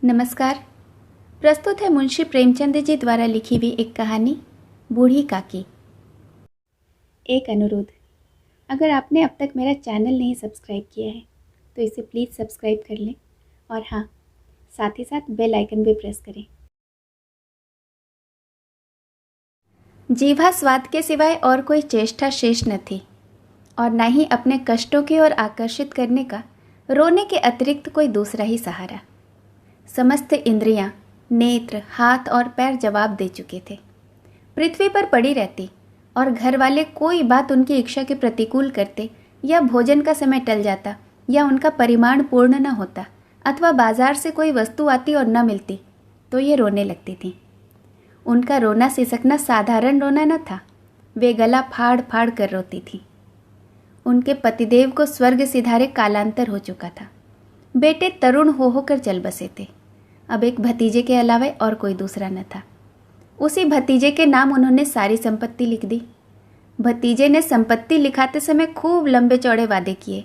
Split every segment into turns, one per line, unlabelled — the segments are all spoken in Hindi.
नमस्कार। प्रस्तुत है मुंशी प्रेमचंद जी द्वारा लिखी हुई एक कहानी बूढ़ी काकी। एक अनुरोध, अगर आपने अब तक मेरा चैनल नहीं सब्सक्राइब किया है तो इसे प्लीज़ सब्सक्राइब कर लें और हाँ, साथ ही साथ बेल आइकन भी प्रेस करें। जीवा स्वाद के सिवाय और कोई चेष्टा शेष न थी और न ही अपने कष्टों की ओर आकर्षित करने का रोने के अतिरिक्त कोई दूसरा ही सहारा। समस्त इंद्रियां, नेत्र, हाथ और पैर जवाब दे चुके थे। पृथ्वी पर पड़ी रहती और घर वाले कोई बात उनकी इच्छा के प्रतिकूल करते या भोजन का समय टल जाता या उनका परिमाण पूर्ण न होता अथवा बाजार से कोई वस्तु आती और न मिलती तो ये रोने लगती थीं। उनका रोना सिसकना साधारण रोना न था, वे गला फाड़ फाड़ कर रोती थीं। उनके पतिदेव को स्वर्ग सिधारे कालांतर हो चुका था। बेटे तरुण हो होकर चल बसे थे। अब एक भतीजे के अलावा और कोई दूसरा न था। उसी भतीजे के नाम उन्होंने सारी संपत्ति लिख दी। भतीजे ने संपत्ति लिखाते समय खूब लंबे चौड़े वादे किए,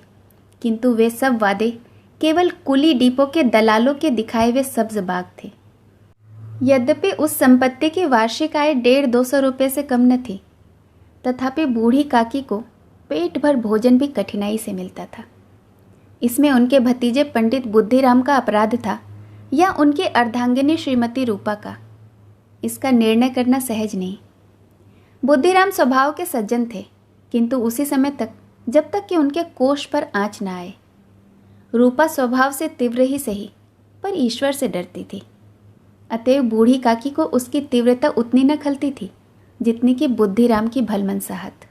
किंतु वे सब वादे केवल कुली डिपो के दलालों के दिखाए हुए सब्ज बाग थे। यद्यपि उस संपत्ति की वार्षिक आय 150-200 रुपये से कम न थी, तथापि बूढ़ी काकी को पेट भर भोजन भी कठिनाई से मिलता था। इसमें उनके भतीजे पंडित बुद्धिराम का अपराध था या उनकी अर्धांगिनी श्रीमती रूपा का, इसका निर्णय करना सहज नहीं। बुद्धिराम स्वभाव के सज्जन थे, किंतु उसी समय तक जब तक कि उनके कोष पर आंच न आए। रूपा स्वभाव से तीव्र ही सही, पर ईश्वर से डरती थी। अतएव बूढ़ी काकी को उसकी तीव्रता उतनी न खलती थी जितनी कि बुद्धिराम की भलमनसाहत।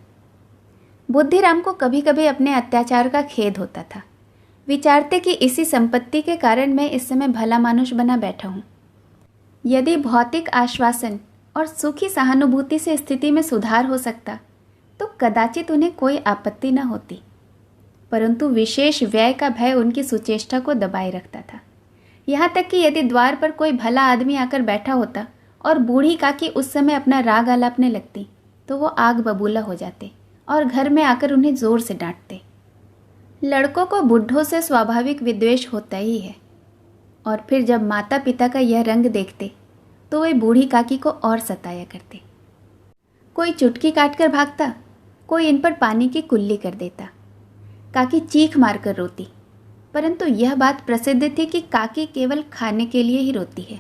बुद्धिराम को कभी कभी अपने अत्याचार का खेद होता था। विचारते कि इसी संपत्ति के कारण मैं इस समय भला मानुष बना बैठा हूँ। यदि भौतिक आश्वासन और सुखी सहानुभूति से स्थिति में सुधार हो सकता तो कदाचित उन्हें कोई आपत्ति न होती, परंतु विशेष व्यय का भय उनकी सुचेष्टा को दबाए रखता था। यहाँ तक कि यदि द्वार पर कोई भला आदमी आकर बैठा होता और बूढ़ी काकी उस समय अपना राग आलापने लगती तो वो आग बबूला हो जाते और घर में आकर उन्हें जोर से डांटते। लड़कों को बुढ़ों से स्वाभाविक विद्वेष होता ही है, और फिर जब माता पिता का यह रंग देखते तो वे बूढ़ी काकी को और सताया करते। कोई चुटकी काटकर भागता, कोई इन पर पानी की कुल्ली कर देता। काकी चीख मारकर रोती, परंतु यह बात प्रसिद्ध थी कि काकी केवल खाने के लिए ही रोती है,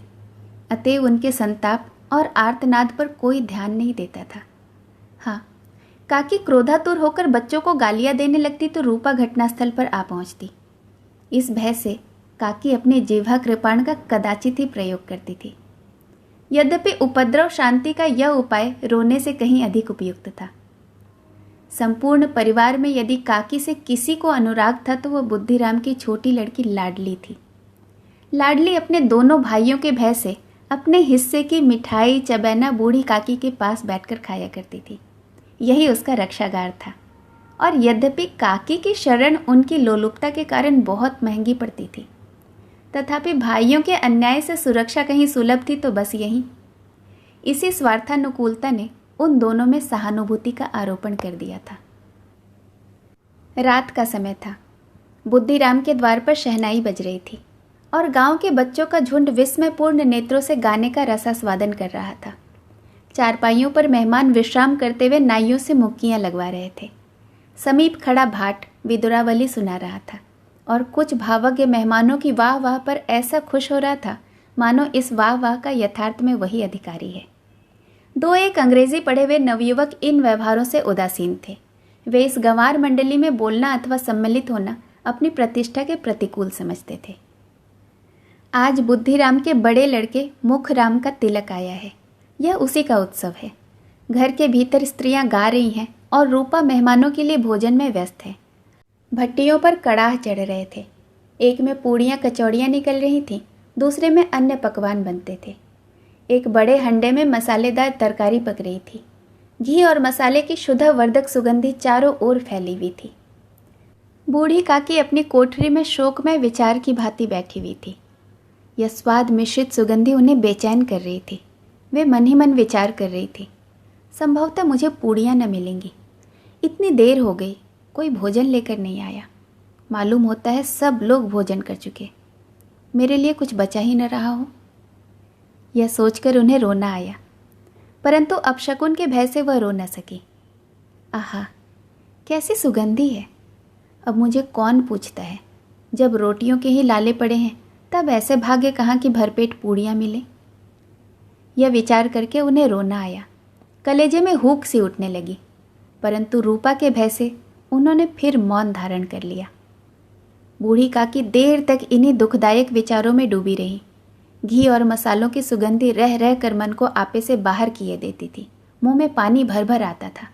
अतएव उनके संताप और आर्तनाद पर कोई ध्यान नहीं देता था। हाँ, काकी क्रोधातुर होकर बच्चों को गालियां देने लगती तो रूपा घटनास्थल पर आ पहुंचती। इस भय से काकी अपने जिह्वा कृपाण का कदाचित ही प्रयोग करती थी। यद्यपि उपद्रव शांति का यह उपाय रोने से कहीं अधिक उपयुक्त था। संपूर्ण परिवार में यदि काकी से किसी को अनुराग था तो वह बुद्धिराम की छोटी लड़की लाडली थी। लाडली अपने दोनों भाइयों के भय से अपने हिस्से की मिठाई चबैना बूढ़ी काकी के पास बैठकर खाया करती थी। यही उसका रक्षागार था, और यद्यपि काकी की शरण उनकी लोलुपता के कारण बहुत महंगी पड़ती थी, तथापि भाइयों के अन्याय से सुरक्षा कहीं सुलभ थी तो बस यही। इसी स्वार्थानुकूलता ने उन दोनों में सहानुभूति का आरोपण कर दिया था। रात का समय था। बुद्धिराम के द्वार पर शहनाई बज रही थी और गांव के बच्चों का झुंड विस्मयपूर्ण नेत्रों से गाने का रसास्वादन कर रहा था। चारपाइयों पर मेहमान विश्राम करते हुए नाइयों से मुक्कियां लगवा रहे थे। समीप खड़ा भाट विदुरावली सुना रहा था और कुछ भावज्ञ मेहमानों की वाह वाह पर ऐसा खुश हो रहा था मानो इस वाह वाह का यथार्थ में वही अधिकारी है। दो एक अंग्रेजी पढ़े हुए नवयुवक इन व्यवहारों से उदासीन थे। वे इस गंवार मंडली में बोलना अथवा सम्मिलित होना अपनी प्रतिष्ठा के प्रतिकूल समझते थे। आज बुद्धिराम के बड़े लड़के मुखराम का तिलक आया है। यह उसी का उत्सव है। घर के भीतर स्त्रियां गा रही हैं और रूपा मेहमानों के लिए भोजन में व्यस्त है। भट्टियों पर कड़ाह चढ़ रहे थे। एक में पूड़ियाँ कचौड़ियाँ निकल रही थीं, दूसरे में अन्य पकवान बनते थे। एक बड़े हंडे में मसालेदार तरकारी पक रही थी। घी और मसाले की शुद्धवर्धक सुगंधी चारों ओर फैली हुई थी। बूढ़ी काकी अपनी कोठरी में शोकमय विचार की भांति बैठी हुई थी। यह स्वाद मिश्रित सुगंधी उन्हें बेचैन कर रही थी। वे मन ही मन विचार कर रही थी, संभवतः मुझे पूड़ियाँ न मिलेंगी। इतनी देर हो गई, कोई भोजन लेकर नहीं आया। मालूम होता है सब लोग भोजन कर चुके। मेरे लिए कुछ बचा ही न रहा हो। यह सोचकर उन्हें रोना आया, परंतु अपशकुन के भय से वह रो न सकी। आहा, कैसी सुगंधी है! अब मुझे कौन पूछता है, जब रोटियों के ही लाले पड़े हैं तब ऐसे भाग्य कहाँ कि भरपेट पूड़ियाँ मिले। यह विचार करके उन्हें रोना आया, कलेजे में हुक सी उठने लगी, परंतु रूपा के भय से उन्होंने फिर मौन धारण कर लिया। बूढ़ी काकी देर तक इन्हीं दुखदायक विचारों में डूबी रही। घी और मसालों की सुगंधी रह रह कर मन को आपे से बाहर किए देती थी। मुंह में पानी भर भर आता था।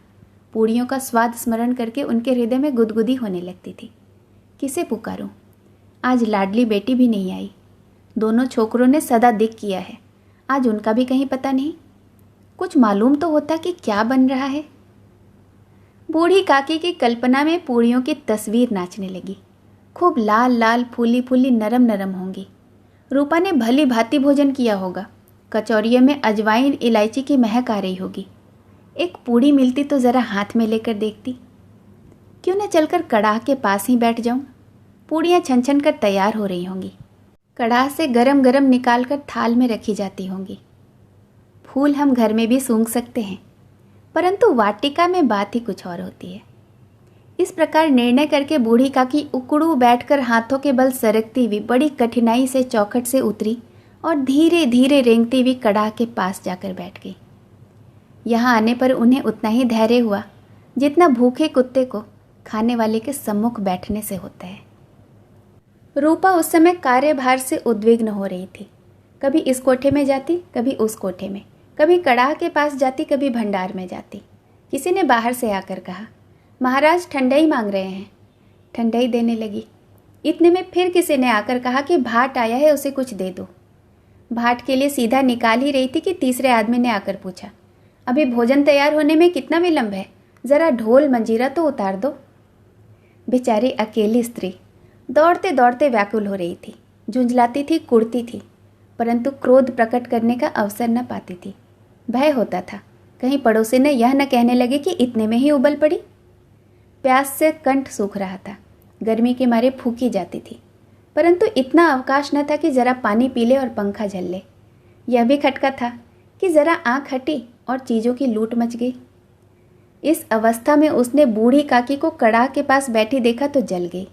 पूड़ियों का स्वाद स्मरण करके उनके हृदय में गुदगुदी होने लगती थी। किसे पुकारूं? आज लाडली बेटी भी नहीं आई। दोनों छोकरों ने सदा दिक किया है, आज उनका भी कहीं पता नहीं। कुछ मालूम तो होता कि क्या बन रहा है। बूढ़ी काकी की कल्पना में पूड़ियों की तस्वीर नाचने लगी। खूब लाल लाल फूली फूली नरम नरम होंगी। रूपा ने भली भांति भोजन किया होगा। कचौरियों में अजवाइन इलायची की महक आ रही होगी। एक पूड़ी मिलती तो ज़रा हाथ में लेकर देखती। क्यों न चलकर कड़ाह के पास ही बैठ जाऊं? पूड़ियाँ छन छन कर तैयार हो रही होंगी। कड़ाह से गरम गरम निकाल कर थाल में रखी जाती होंगी। फूल हम घर में भी सूंघ सकते हैं, परंतु वाटिका में बात ही कुछ और होती है। इस प्रकार निर्णय करके बूढ़ी काकी उकड़ू बैठकर हाथों के बल सरकती हुई बड़ी कठिनाई से चौखट से उतरी और धीरे धीरे रेंगती हुई कड़ाह के पास जाकर बैठ गई। यहाँ आने पर उन्हें उतना ही धैर्य हुआ जितना भूखे कुत्ते को खाने वाले के सम्मुख बैठने से होता है। रूपा उस समय कार्यभार से उद्विग्न हो रही थी। कभी इस कोठे में जाती, कभी उस कोठे में, कभी कड़ाह के पास जाती, कभी भंडार में जाती। किसी ने बाहर से आकर कहा, महाराज ठंडाई मांग रहे हैं। ठंडाई देने लगी। इतने में फिर किसी ने आकर कहा कि भाट आया है, उसे कुछ दे दो। भाट के लिए सीधा निकाल ही रही थी कि तीसरे आदमी ने आकर पूछा, अभी भोजन तैयार होने में कितना विलंब है? ज़रा ढोल मंजीरा तो उतार दो। बेचारी अकेली स्त्री दौड़ते दौड़ते व्याकुल हो रही थी। झुंझलाती थी, कुड़ती थी, परंतु क्रोध प्रकट करने का अवसर न पाती थी। भय होता था कहीं पड़ोसी ने यह न कहने लगे कि इतने में ही उबल पड़ी। प्यास से कंठ सूख रहा था, गर्मी के मारे फूकी जाती थी, परंतु इतना अवकाश न था कि ज़रा पानी पी ले और पंखा झल ले। यह भी खटका था कि ज़रा आँख हटी और चीज़ों की लूट मच गई। इस अवस्था में उसने बूढ़ी काकी को कड़ाह के पास बैठी देखा तो जल गई।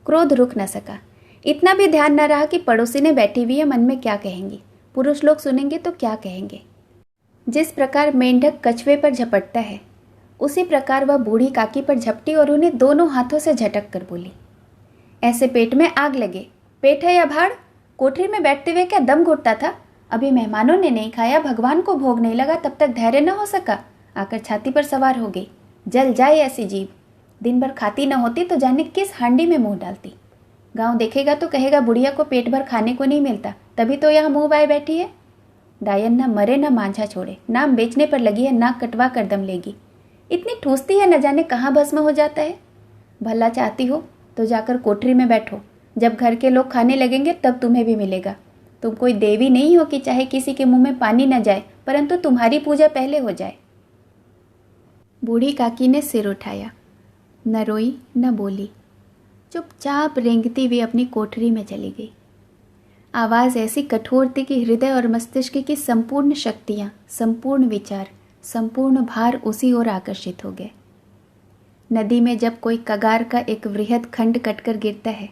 क्रोध रुक न सका। इतना भी ध्यान न रहा कि पड़ोसी ने बैठी हुई है, मन में क्या कहेंगी, पुरुष लोग सुनेंगे तो क्या कहेंगे। जिस प्रकार मेंढक कछुए पर झपटता है, उसी प्रकार वह बूढ़ी काकी पर झपटी और उन्हें दोनों हाथों से झटक कर बोली, ऐसे पेट में आग लगे। पेट है या भाड़? कोठरी में बैठते हुए क्या दम घुटता था? अभी मेहमानों ने नहीं खाया, भगवान को भोग नहीं लगा, तब तक धैर्य न हो सका, आकर छाती पर सवार हो गई। जल जाए ऐसी जीव। दिन भर खाती न होती तो जाने किस हांडी में मुंह डालती। गांव देखेगा तो कहेगा बुढ़िया को पेट भर खाने को नहीं मिलता, तभी तो यहाँ मुंह बाए बैठी है। डायन न मरे न मांझा छोड़े, नाम बेचने पर लगी है, नाक कटवा कर दम लेगी। इतनी ठूसती है, न जाने कहाँ भस्म हो जाता है। भला चाहती हो तो जाकर कोठरी में बैठो, जब घर के लोग खाने लगेंगे तब तुम्हें भी मिलेगा। तुम कोई देवी नहीं हो कि चाहे किसी के मुंह में पानी न जाए, परंतु तुम्हारी पूजा पहले हो जाए। बूढ़ी काकी ने सिर उठाया, न रोई न बोली, चुपचाप रेंगती हुई अपनी कोठरी में चली गई। आवाज़ ऐसी कठोर थी कि हृदय और मस्तिष्क की संपूर्ण शक्तियाँ, संपूर्ण विचार, संपूर्ण भार उसी ओर आकर्षित हो गए। नदी में जब कोई कगार का एक वृहद खंड कटकर गिरता है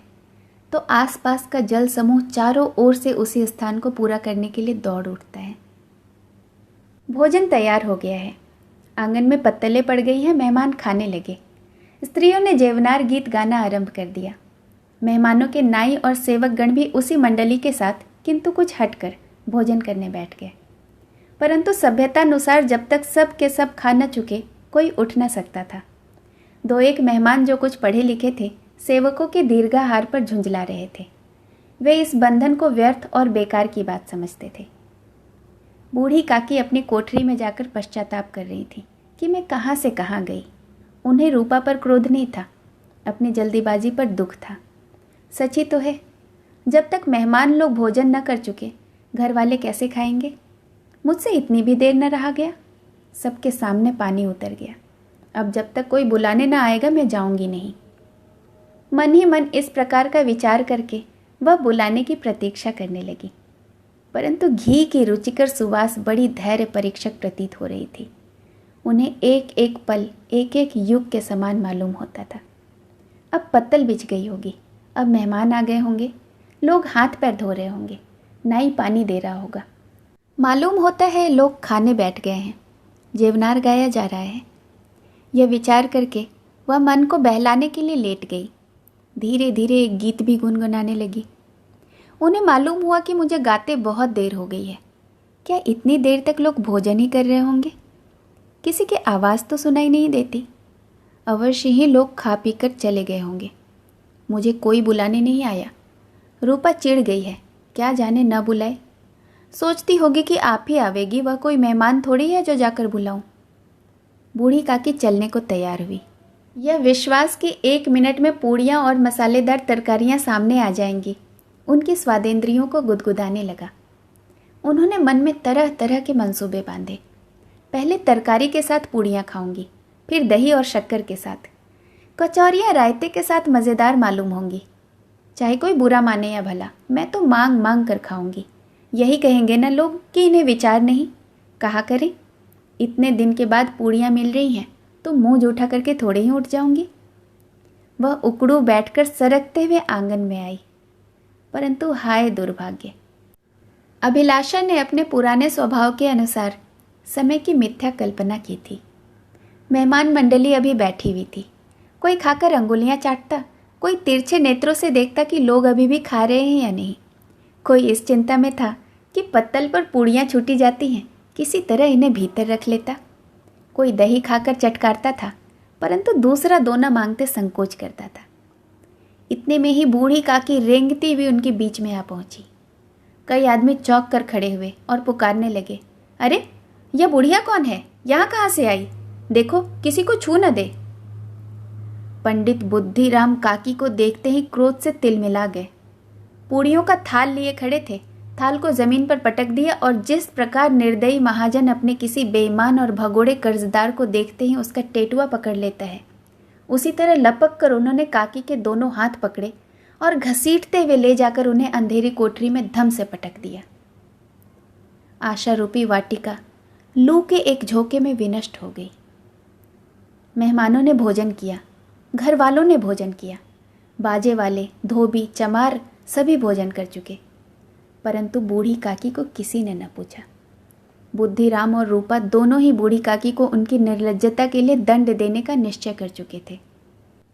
तो आसपास का जल समूह चारों ओर से उसी स्थान को पूरा करने के लिए दौड़ उठता है। भोजन तैयार हो गया है, आंगन में पत्तलें पड़ गई हैं, मेहमान खाने लगे। स्त्रियों ने जेवनार गीत गाना आरंभ कर दिया। मेहमानों के नाई और सेवक गण भी उसी मंडली के साथ किंतु कुछ हटकर भोजन करने बैठ गए। परंतु सभ्यतानुसार जब तक सब के सब खा न चुके कोई उठ न सकता था। दो एक मेहमान जो कुछ पढ़े लिखे थे, सेवकों के दीर्घाहार पर झुंझला रहे थे। वे इस बंधन को व्यर्थ और बेकार की बात समझते थे। बूढ़ी काकी अपनी कोठरी में जाकर पश्चाताप कर रही थी कि मैं कहाँ से कहाँ गई। उन्हें रूपा पर क्रोध नहीं था, अपनी जल्दीबाजी पर दुख था। सच ही तो है, जब तक मेहमान लोग भोजन न कर चुके घर वाले कैसे खाएंगे। मुझसे इतनी भी देर न रहा गया। सबके सामने पानी उतर गया। अब जब तक कोई बुलाने न आएगा मैं जाऊंगी नहीं। मन ही मन इस प्रकार का विचार करके वह बुलाने की प्रतीक्षा करने लगी, परंतु घी की रुचिकर सुवास बड़ी धैर्य परीक्षक प्रतीत हो रही थी। उन्हें एक एक पल एक एक युग के समान मालूम होता था। अब पत्तल बिछ गई होगी, अब मेहमान आ गए होंगे, लोग हाथ पैर धो रहे होंगे, नाई पानी दे रहा होगा। मालूम होता है लोग खाने बैठ गए हैं, जेवनार गाया जा रहा है। यह विचार करके वह मन को बहलाने के लिए लेट गई। धीरे धीरे एक गीत भी गुनगुनाने लगी। उन्हें मालूम हुआ कि मुझे गाते बहुत देर हो गई है। क्या इतनी देर तक लोग भोजन ही कर रहे होंगे? किसी की आवाज़ तो सुनाई नहीं देती। अवश्य ही लोग खा पी कर चले गए होंगे। मुझे कोई बुलाने नहीं आया। रूपा चिढ़ गई है, क्या जाने न बुलाए। सोचती होगी कि आप ही आवेगी, वह कोई मेहमान थोड़ी है जो जाकर बुलाऊं। बूढ़ी काकी चलने को तैयार हुई। यह विश्वास कि 1 मिनट में पूड़ियाँ और मसालेदार तरकारियाँ सामने आ जाएंगी उनकी स्वादेंद्रियों को गुदगुदाने लगा। उन्होंने मन में तरह तरह के मंसूबे बांधे। पहले तरकारी के साथ पूड़ियाँ खाऊंगी, फिर दही और शक्कर के साथ। कचौरियाँ रायते के साथ मज़ेदार मालूम होंगी। चाहे कोई बुरा माने या भला, मैं तो मांग मांग कर खाऊंगी। यही कहेंगे न लोग कि इन्हें विचार नहीं। कहा करें, इतने दिन के बाद पूड़ियाँ मिल रही हैं तो मुंह जूठा करके थोड़े ही उठ जाऊंगी। वह उकड़ू बैठकर सरकते हुए आंगन में आई, परंतु हाय दुर्भाग्य। अभिलाषा ने अपने पुराने स्वभाव के अनुसार समय की मिथ्या कल्पना की थी। मेहमान मंडली अभी बैठी हुई थी। कोई खाकर अंगुलियां चाटता, कोई तिरछे नेत्रों से देखता कि लोग अभी भी खा रहे हैं या नहीं। कोई इस चिंता में था कि पत्तल पर पूड़ियाँ छूटी जाती हैं, किसी तरह इन्हें भीतर रख लेता। कोई दही खाकर चटकारता था, परंतु दूसरा दोना मांगते संकोच करता था। इतने में ही बूढ़ी काकी रेंगती हुई उनके बीच में आ पहुंची। कई आदमी चौंक कर खड़े हुए और पुकारने लगे, अरे यह बुढ़िया कौन है? यहाँ कहाँ से आई? देखो किसी को छू न दे। पंडित बुद्धिराम काकी को देखते ही क्रोध से तिलमिला गए। पूड़ियों का थाल लिए खड़े थे, थाल को जमीन पर पटक दिया और जिस प्रकार निर्दयी महाजन अपने किसी बेईमान और भगोड़े कर्जदार को देखते ही उसका टेटुआ पकड़ लेता है, उसी तरह लपक कर उन्होंने काकी के दोनों हाथ पकड़े और घसीटते हुए ले जाकर उन्हें अंधेरी कोठरी में धम से पटक दिया। आशा रूपी वाटिका लू के एक झोंके में विनष्ट हो गई। मेहमानों ने भोजन किया, घर वालों ने भोजन किया, बाजे वाले, धोबी, चमार सभी भोजन कर चुके, परंतु बूढ़ी काकी को किसी ने न पूछा। बुद्धिराम और रूपा दोनों ही बूढ़ी काकी को उनकी निर्लज्जता के लिए दंड देने का निश्चय कर चुके थे।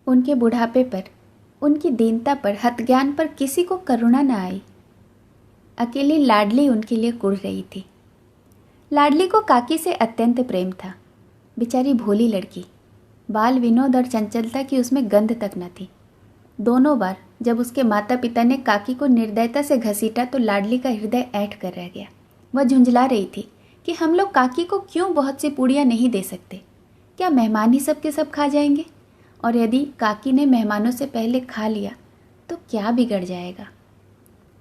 उनके बुढ़ापे पर, उनकी दीनता पर, हतज्ञान पर किसी को करुणा न आई। अकेली लाडली उनके लिए कुढ़ रही थी। लाडली को काकी से अत्यंत प्रेम था। बेचारी भोली लड़की, बाल विनोद और चंचलता की उसमें गंध तक न थी। दोनों बार जब उसके माता पिता ने काकी को निर्दयता से घसीटा तो लाडली का हृदय ऐंठ कर रह गया। वह झुंझला रही थी कि हम लोग काकी को क्यों बहुत सी पूड़ियाँ नहीं दे सकते? क्या मेहमान ही सब के सब खा जाएंगे? और यदि काकी ने मेहमानों से पहले खा लिया तो क्या बिगड़ जाएगा?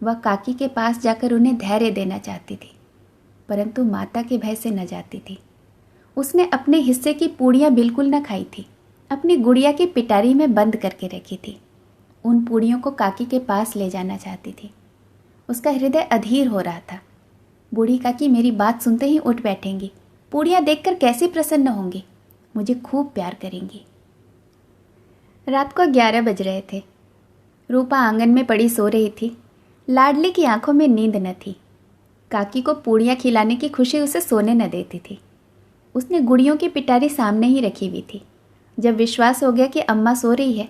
वह काकी के पास जाकर उन्हें धैर्य देना चाहती थी, परंतु माता के भय से न जाती थी। उसने अपने हिस्से की पूड़ियाँ बिल्कुल न खाई थी, अपनी गुड़िया की पिटारी में बंद करके रखी थी। उन पूड़ियों को काकी के पास ले जाना चाहती थी। उसका हृदय अधीर हो रहा था। बूढ़ी काकी मेरी बात सुनते ही उठ बैठेंगी, पूड़ियाँ देखकर कैसी प्रसन्न होंगी, मुझे खूब प्यार करेंगी। रात को 11 बज रहे थे। रूपा आंगन में पड़ी सो रही थी। लाडली की आंखों में नींद न थी। काकी को पूड़ियाँ खिलाने की खुशी उसे सोने न देती थी। उसने गुड़ियों की पिटारी सामने ही रखी हुई थी। जब विश्वास हो गया कि अम्मा सो रही है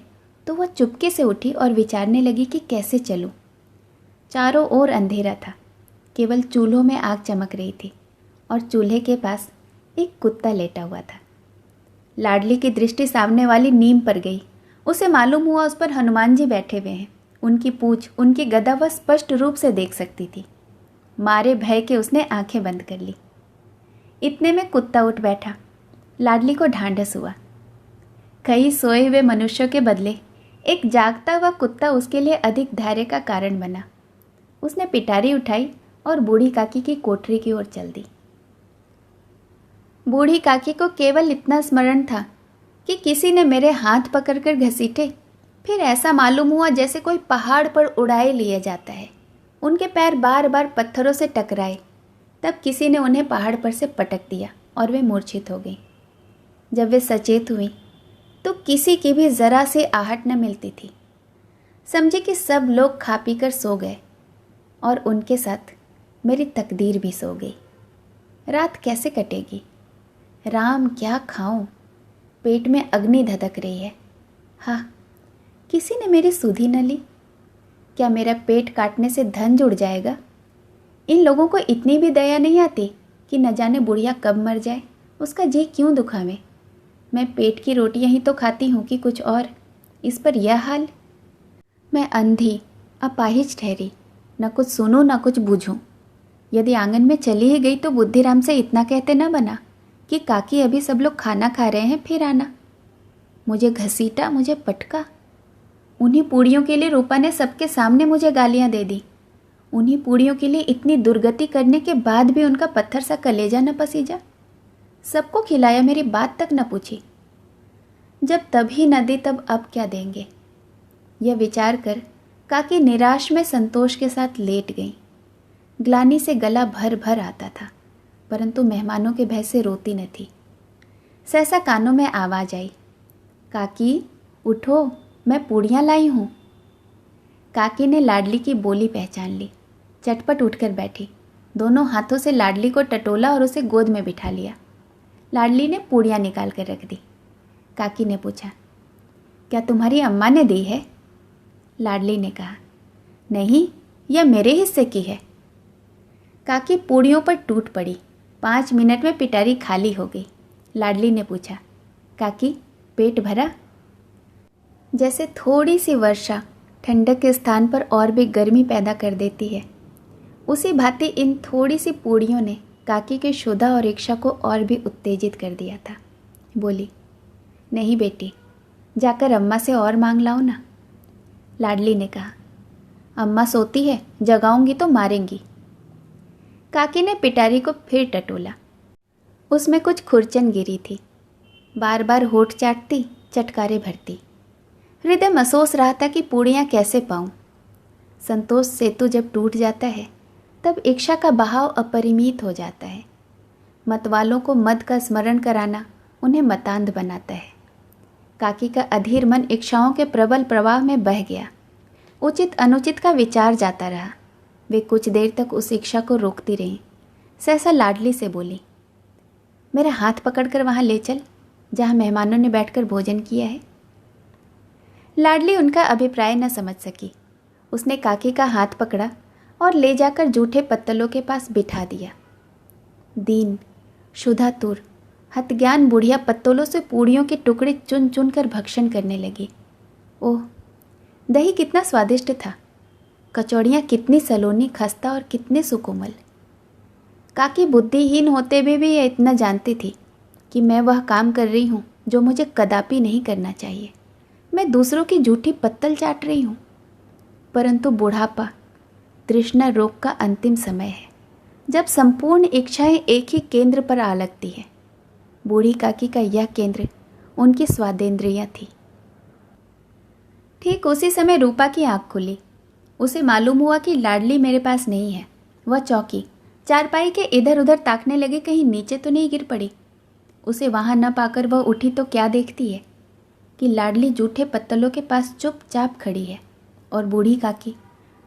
तो वह चुपके से उठी और विचारने लगी कि कैसे चलूं। चारों ओर अंधेरा था, केवल चूल्हों में आग चमक रही थी और चूल्हे के पास एक कुत्ता लेटा हुआ था। लाडली की दृष्टि सामने वाली नीम पर गई। उसे मालूम हुआ उस पर हनुमान जी बैठे हुए हैं। उनकी पूंछ, उनकी गदा वह स्पष्ट रूप से देख सकती थी। मारे भय के उसने आंखें बंद कर ली। इतने में कुत्ता उठ बैठा। लाडली को ढांढस हुआ। कई सोए हुए मनुष्यों के बदले एक जागता हुआ कुत्ता उसके लिए अधिक धैर्य का कारण बना। उसने पिटारी उठाई और बूढ़ी काकी की कोठरी की ओर चल दी। बूढ़ी काकी को केवल इतना स्मरण था कि किसी ने मेरे हाथ पकड़कर घसीटे, फिर ऐसा मालूम हुआ जैसे कोई पहाड़ पर उड़ाए लिया जाता है। उनके पैर बार बार पत्थरों से टकराए। तब किसी ने उन्हें पहाड़ पर से पटक दिया और वे मूर्छित हो गई। जब वे सचेत हुई तो किसी की भी ज़रा से आहट न मिलती थी। समझे कि सब लोग खा पी कर सो गए और उनके साथ मेरी तकदीर भी सो गई। रात कैसे कटेगी? राम, क्या खाऊं? पेट में अग्नि धधक रही है। हाँ, किसी ने मेरी सुधि न ली। क्या मेरा पेट काटने से धन जुड़ जाएगा? इन लोगों को इतनी भी दया नहीं आती कि न जाने बुढ़िया कब मर जाए, उसका जी क्यों दुखावे। मैं पेट की रोटियां ही तो खाती हूँ कि कुछ और। इस पर यह हाल। मैं अंधी अपाहिज ठहरी, न कुछ सुनूं न कुछ बूझूं। यदि आंगन में चली ही गई तो बुद्धिराम से इतना कहते न बना कि काकी अभी सब लोग खाना खा रहे हैं, फिर आना। मुझे घसीटा, मुझे पटका। उन्हीं पूड़ियों के लिए रूपा ने सबके सामने मुझे गालियां दे दी। उन्हीं पूड़ियों के लिए इतनी दुर्गति करने के बाद भी उनका पत्थर सा कलेजा न पसीजा। सबको खिलाया, मेरी बात तक न पूछी। जब तभी न दी तब अब क्या देंगे, यह विचार कर काकी निराश में संतोष के साथ लेट गई। ग्लानि से गला भर भर आता था, परंतु मेहमानों के भय से रोती न थी। सहसा कानों में आवाज आई, काकी उठो, मैं पूड़ियाँ लाई हूँ। काकी ने लाडली की बोली पहचान ली। चटपट उठकर बैठी, दोनों हाथों से लाडली को टटोला और उसे गोद में बिठा लिया। लाडली ने पूड़ियाँ निकाल कर रख दी। काकी ने पूछा, क्या तुम्हारी अम्मा ने दी है? लाडली ने कहा, नहीं, यह मेरे हिस्से की है। काकी पूड़ियों पर टूट पड़ी। 5 मिनट में पिटारी खाली हो गई। लाडली ने पूछा, काकी पेट भरा? जैसे थोड़ी सी वर्षा ठंडक के स्थान पर और भी गर्मी पैदा कर देती है, उसी भांति इन थोड़ी सी पूड़ियों ने काकी की क्षुधा और इच्छा को और भी उत्तेजित कर दिया था। बोली, नहीं बेटी, जाकर अम्मा से और मांग लाओ ना। लाडली ने कहा, अम्मा सोती है, जगाऊंगी तो मारेंगी। काकी ने पिटारी को फिर टटोला। उसमें कुछ खुरचन गिरी थी। बार बार होठ चाटती, चटकारे भरती। हृदय महसूस रहा था कि पूड़ियाँ कैसे पाऊं। संतोष सेतु जब टूट जाता है तब इच्छा का बहाव अपरिमित हो जाता है। मतवालों को मद का स्मरण कराना उन्हें मतांध बनाता है। काकी का अधीर मन इच्छाओं के प्रबल प्रवाह में बह गया। उचित अनुचित का विचार जाता रहा। वे कुछ देर तक उस इच्छा को रोकती रहीं। सहसा लाडली से बोली, मेरा हाथ पकड़कर वहाँ ले चल जहाँ मेहमानों ने बैठकर भोजन किया है। लाडली उनका अभिप्राय न समझ सकी। उसने काकी का हाथ पकड़ा और ले जाकर जूठे पत्तलों के पास बिठा दिया। दीन, क्षुधातुर, हतज्ञान बुढ़िया पत्तलों से पूड़ियों के टुकड़े चुन चुन कर भक्षण करने लगी। ओह, दही कितना स्वादिष्ट था, कचौड़ियाँ कितनी सलोनी, खस्ता और कितने सुकोमल। काकी बुद्धिहीन होते हुए भी यह इतना जानती थी कि मैं वह काम कर रही हूँ जो मुझे कदापि नहीं करना चाहिए। मैं दूसरों की झूठी पत्तल चाट रही हूँ। परंतु बुढ़ापा तृष्णा रोग का अंतिम समय है, जब संपूर्ण इच्छाएं एक ही केंद्र पर आ लगती है। बूढ़ी काकी का यह केंद्र उनकी स्वादेंद्रियां थी। ठीक उसी समय रूपा की आंख खुली। उसे मालूम हुआ कि लाडली मेरे पास नहीं है। वह चौकी, चारपाई के इधर उधर ताकने लगे, कहीं नीचे तो नहीं गिर पड़ी। उसे वहां न पाकर वह उठी तो क्या देखती है कि लाडली जूठे पत्तलों के पास चुपचाप खड़ी है और बूढ़ी काकी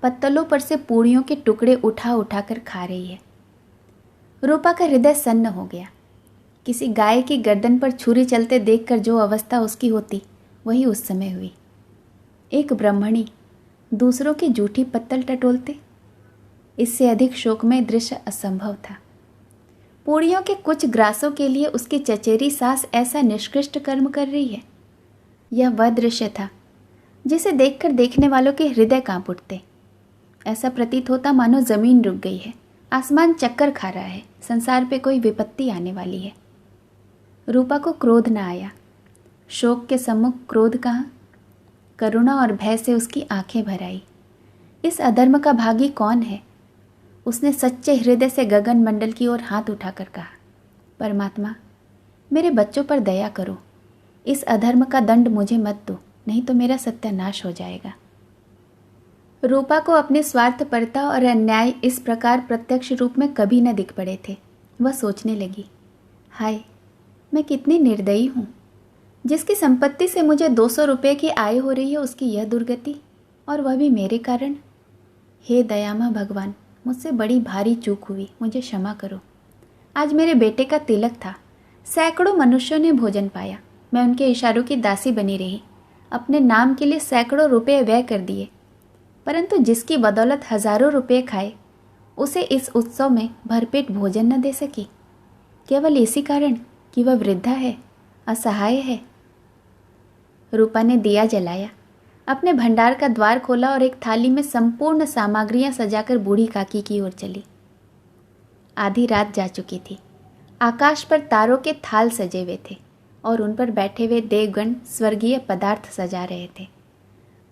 पत्तलों पर से पूड़ियों के टुकड़े उठा उठा कर खा रही है। रूपा का हृदय सन्न हो गया। किसी गाय की गर्दन पर छुरी चलते देखकर जो अवस्था उसकी होती, वही उस समय हुई। एक ब्राह्मणी दूसरों की जूठी पत्तल टटोलते, इससे अधिक शोकमय दृश्य असंभव था। पूड़ियों के कुछ ग्रासों के लिए उसकी चचेरी सास ऐसा निष्कृष्ट कर्म कर रही है। यह वह दृश्य था जिसे देखकर देखने वालों के हृदय कांप उठते। ऐसा प्रतीत होता मानो जमीन रुक गई है, आसमान चक्कर खा रहा है, संसार पे कोई विपत्ति आने वाली है। रूपा को क्रोध न आया। शोक के सम्मुख क्रोध कहाँ? करुणा और भय से उसकी आंखें भर आई। इस अधर्म का भागी कौन है? उसने सच्चे हृदय से गगन मंडल की ओर हाथ उठाकर कहा, परमात्मा, मेरे बच्चों पर दया करो। इस अधर्म का दंड मुझे मत दो। नहीं तो मेरा सत्यानाश हो जाएगा। रूपा को अपने स्वार्थपरता और अन्याय इस प्रकार प्रत्यक्ष रूप में कभी न दिख पड़े थे। वह सोचने लगी, हाय, मैं कितनी निर्दयी हूँ। जिसकी संपत्ति से मुझे 200 रुपये की आय हो रही है, उसकी यह दुर्गति, और वह भी मेरे कारण। हे दयामय भगवान, मुझसे बड़ी भारी चूक हुई, मुझे क्षमा करो। आज मेरे बेटे का तिलक था। सैकड़ों मनुष्यों ने भोजन पाया। मैं उनके इशारों की दासी बनी रही, अपने नाम के लिए सैकड़ों रुपये व्यय कर दिए, परंतु जिसकी बदौलत हजारों रुपये खाए, उसे इस उत्सव में भरपेट भोजन न दे सकी, केवल इसी कारण कि वह वृद्धा है, असहाय है। रूपा ने दिया जलाया, अपने भंडार का द्वार खोला और एक थाली में संपूर्ण सामग्रियां सजाकर बूढ़ी काकी की ओर चली। आधी रात जा चुकी थी। आकाश पर तारों के थाल सजे हुए थे और उन पर बैठे हुए देवगण स्वर्गीय पदार्थ सजा रहे थे,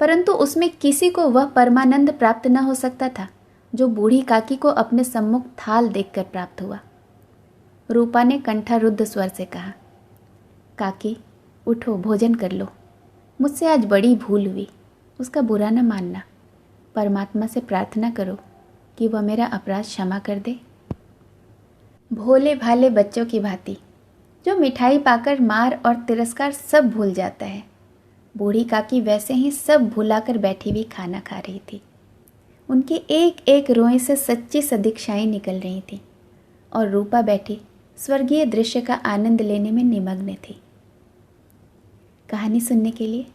परंतु उसमें किसी को वह परमानंद प्राप्त न हो सकता था जो बूढ़ी काकी को अपने सम्मुख थाल देखकर प्राप्त हुआ। रूपा ने कंठारुद्ध स्वर से कहा, काकी उठो, भोजन कर लो। मुझसे आज बड़ी भूल हुई, उसका बुरा न मानना। परमात्मा से प्रार्थना करो कि वह मेरा अपराध क्षमा कर दे। भोले भाले बच्चों की भांति जो मिठाई पाकर मार और तिरस्कार सब भूल जाता है, बूढ़ी काकी वैसे ही सब भुलाकर बैठी हुई खाना खा रही थी। उनकी एक एक रोए से सच्ची सदिक्षाएं निकल रही थी और रूपा बैठी स्वर्गीय दृश्य का आनंद लेने में निमग्न थी। कहानी सुनने के लिए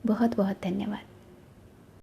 बहुत बहुत धन्यवाद।